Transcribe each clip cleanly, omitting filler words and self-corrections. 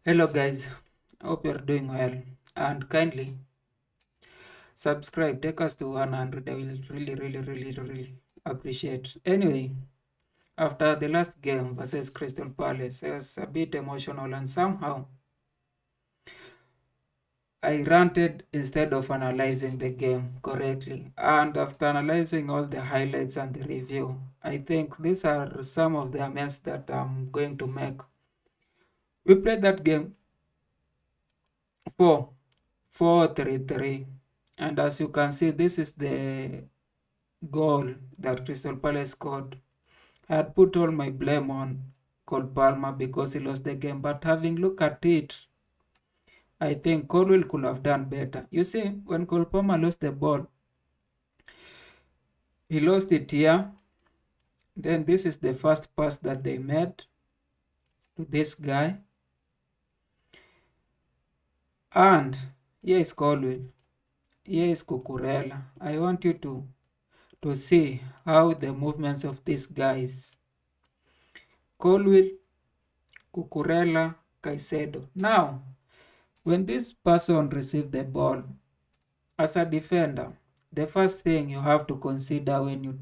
Hello guys, hope you're doing well and kindly subscribe. Take us to 100. I will really appreciate. Anyway, after the last game versus Crystal Palace, I was a bit emotional and somehow I ranted instead of analyzing the game correctly. And after analyzing all the highlights and the review, I think these are some of the amends that I'm going to make. We played that game 4 4-3-3, and as you can see, this is the goal that Crystal Palace scored. I had put all my blame on Cole Palmer because he lost the game, but having looked at it, I think Colwell could have done better. You see, when Cole Palmer lost the ball, he lost it here. Then this is the first pass that they made to this guy. And here is Colwell. Here is Cucurella. I want you to see how the movements of these guys. Colwell, Cucurella, Caicedo. Now, when this person receives the ball, as a defender, the first thing you have to consider when you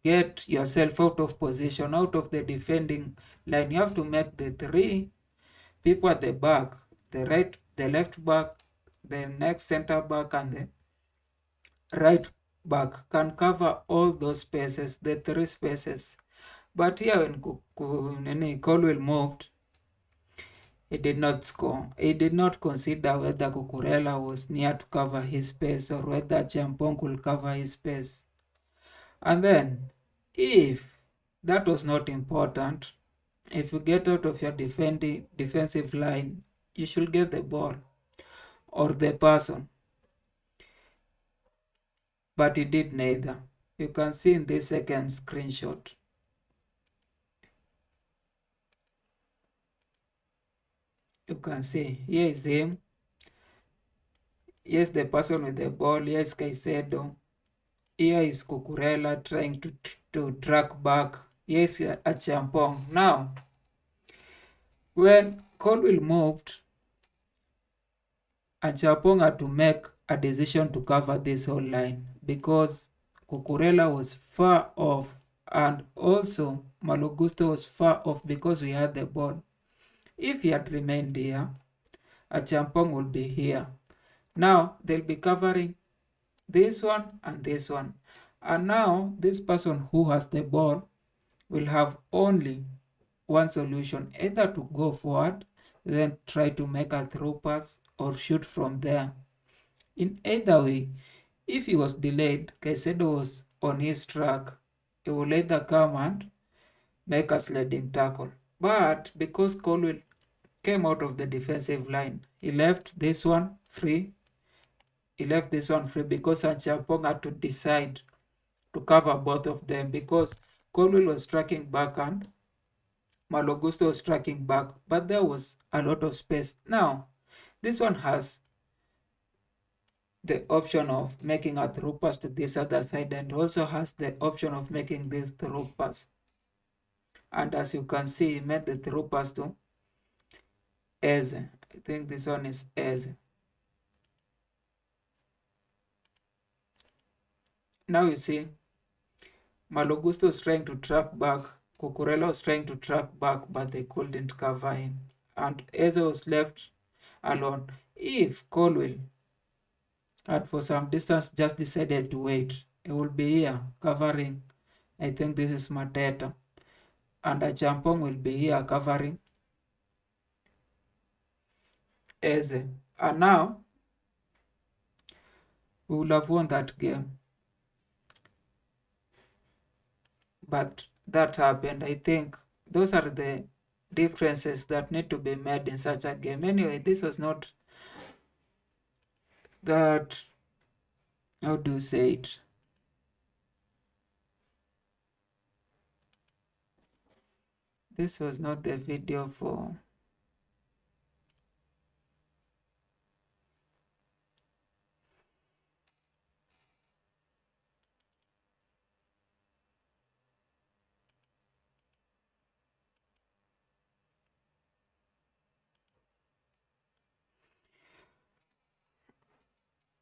get yourself out of position, out of the defending line, you have to make the three people at the back, the left back, the next center back, and the right back can cover all those spaces, the three spaces. But here when Colwell moved, he did not score. He did not consider whether Cucurella was near to cover his space or whether Champong could cover his space. And then, if that was not important, if you get out of your defensive line, you should get the ball or the person. But he did neither. You can see in this second screenshot. You can see here is him. Here's the person with the ball. Here's Caicedo. Here is Cucurella trying to track back. Yes, a Champong. Now, when Colwell moved, and Champong had to make a decision to cover this whole line because Cucurella was far off and also Malogusto was far off because we had the ball. If he had remained here, a Champong would be here. Now, they'll be covering this one and this one. And now, this person who has the ball will have only one solution, either to go forward, then try to make a through pass or shoot from there. In either way, if he was delayed, Caicedo was on his track, he will either come and make a sliding tackle. But because Colwell came out of the defensive line, he left this one free. He left this one free because Sanchapong had to decide to cover both of them because Colwell was tracking back and Malogusto was tracking back, but there was a lot of space. Now, this one has the option of making a through pass to this other side and also has the option of making this through pass. And as you can see, he made the through pass to Eze. I think this one is Eze. Now you see, Malogusto is trying to track back, Cucurella was trying to track back, but they couldn't cover him. And Eze was left alone. If Colwell had for some distance just decided to wait, he will be here covering, I think this is Mateta. And a Champong will be here covering Eze. And now, we would have won that game. But that happened. I think those are the differences that need to be made in such a game. Anyway, this was not that, how do you say it? This was not the video for,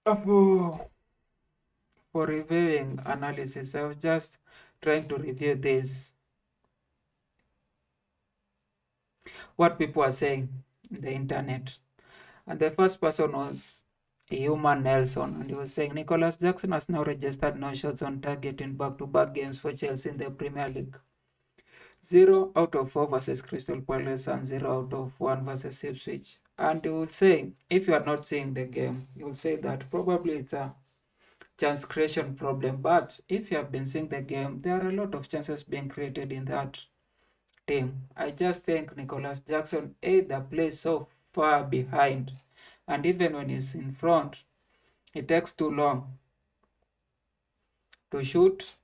For reviewing analysis, I was just trying to review this, what people are saying in the internet. And the first person was Human Nelson, and he was saying Nicholas Jackson has now registered no shots on target in back-to-back games for Chelsea in the Premier League. 0 out of 4 versus Crystal Palace and 0 out of 1 versus Ipswich. And you will say, if you are not seeing the game, you will say that probably it's a chance creation problem. But if you have been seeing the game, there are a lot of chances being created in that team. I just think Nicholas Jackson either plays so far behind, and even when he's in front, it takes too long to shoot.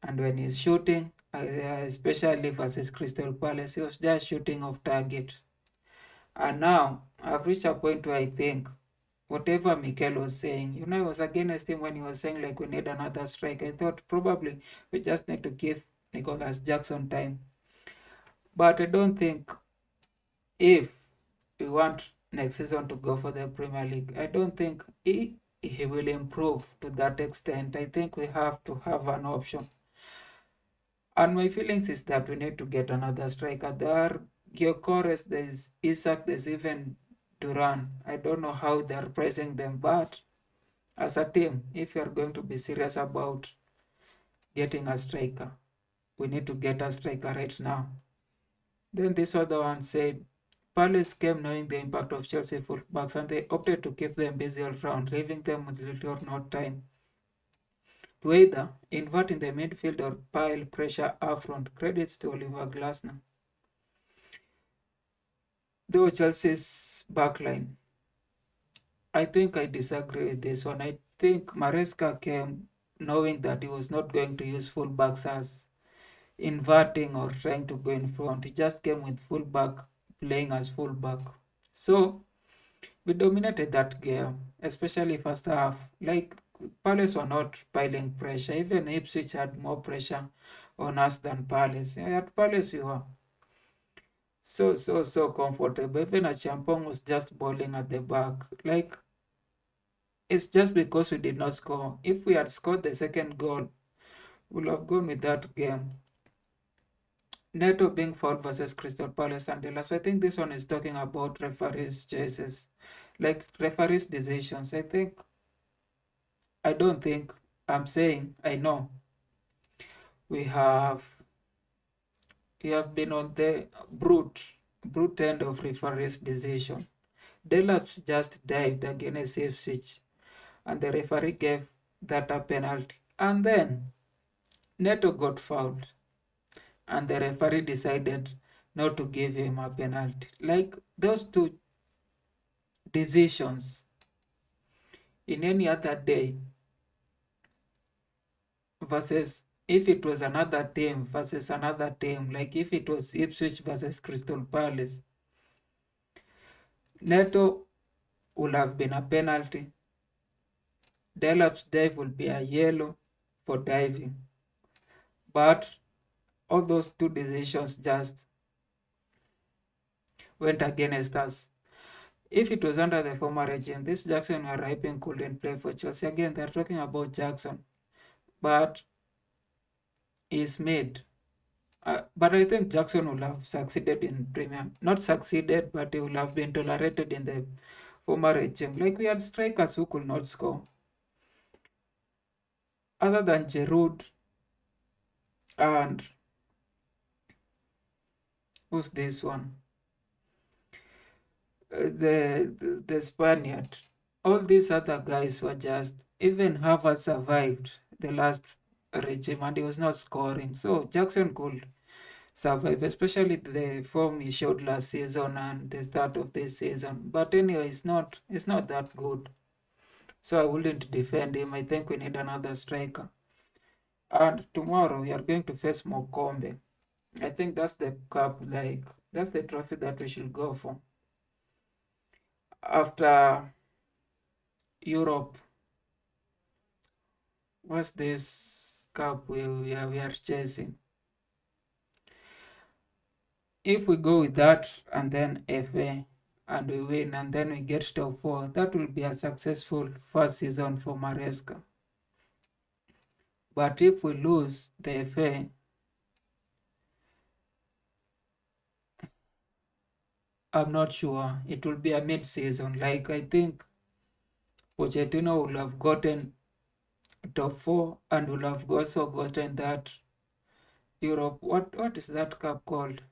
And when he's shooting, especially versus Crystal Palace, he was just shooting off target. And now I've reached a point where I think whatever Mikel was saying, I was against him when he was saying like we need another strike. I thought probably we just need to give Nicholas Jackson time. But I don't think, if we want next season to go for the Premier League, I don't think he will improve to that extent. I think we have to have an option. And my feelings is that we need to get another striker. There are Gyökeres, there's Isak, there's even Duran. I don't know how they're pricing them, but as a team, if you're going to be serious about getting a striker, we need to get a striker right now. Then this other one said, Palace came knowing the impact of Chelsea fullbacks and they opted to keep them busy all round, leaving them with little or no time to either invert in the midfield or pile pressure up front. Credits to Oliver Glasner. Though Chelsea's backline, I think I disagree with this one. I think Maresca came knowing that he was not going to use fullbacks as inverting or trying to go in front. He just came with fullback playing as fullback. So we dominated that game, especially first half. Like Palace were not piling pressure. Even Ipswich had more pressure on us than Palace. At Palace we were so comfortable. Even a Champong was just bowling at the back. Like, it's just because we did not score. If we had scored the second goal, we'll have gone with that game. Neto being fouled versus Crystal Palace and Dela. So I think this one is talking about referees' choices, like referees' decisions. I don't think, I'm saying, I know we have we have been on the brute end of referees' decision. Delap's just dived against Ipswich, and the referee gave that a penalty. And then Neto got fouled, and the referee decided not to give him a penalty. Like those two decisions in any other day versus if it was another team versus another team, like if it was Ipswich versus Crystal Palace, Neto would have been a penalty. Delap's dive will be a yellow for diving. But all those two decisions just went against us. If it was under the former regime, this Jackson or Ripon couldn't play for Chelsea. Again, they're talking about Jackson, but he's made. But I think Jackson will have succeeded in Premier. Not succeeded, but he will have been tolerated in the former regime. Like we had strikers who could not score. Other than Giroud and who's this one? The Spaniard. All these other guys were just, even Harvard survived the last regime and he was not scoring. So Jackson could survive, especially the form he showed last season and the start of this season. But anyway, it's not that good. So I wouldn't defend him. I think we need another striker. And tomorrow we are going to face Mokombe. I think that's the cup, like that's the trophy that we should go for. After Europe, what's this cup we are chasing? If we go with that and then FA, and we win and then we get top 4, that will be a successful first season for Maresca. But if we lose the FA, I'm not sure. It will be a mid-season. Like, I think Pochettino will have gotten top 4 and will have also gotten that Europe. What is that cup called?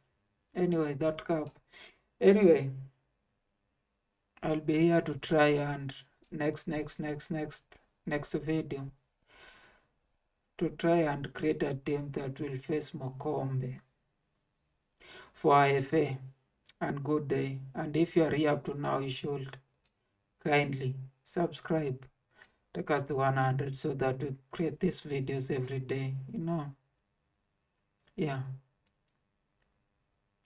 Anyway, that cup. Anyway, I'll be here to try and next video to try and create a team that will face Mokombe for IFA. And good day. And if you are here up to now, you should kindly subscribe. Take us to 100 so that we create these videos every day. Yeah.